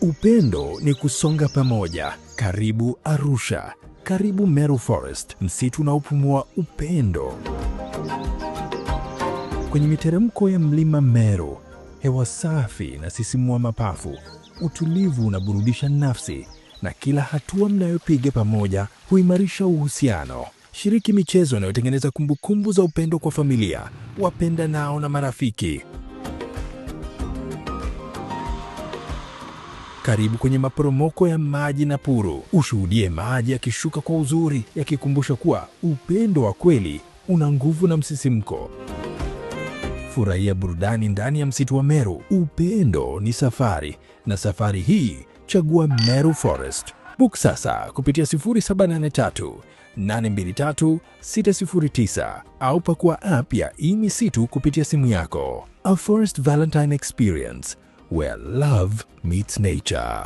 Upendo ni kusonga pamoja. Karibu Arusha, karibu Meru Forest, msitu unaopumua upendo. Kwenye miteremko ya mlima Meru, hewa safi na sisimua mapafu, utulivu unaburudisha nafsi, na kila hatua mnayopiga pamoja huimarisha uhusiano. Shiriki michezo inayotengeneza kumbukumbu za upendo kwa familia, wapendanao na marafiki. Karibu kwenye maporomoko ya maji Nakuru. Ushuhudie maji yakishuka kwa uzuri, yakikumbusha kuwa upendo wa kweli una nguvu na msisimko. Furahia burudani ndani ya msitu wa Meru. Upendo ni safari, na safari hii chagua Meru Forest. Book sasa kupitia 0783 823 609 au pakua app ya eMisitu kupitia simu yako. A Forest Valentine Experience, where love meets nature.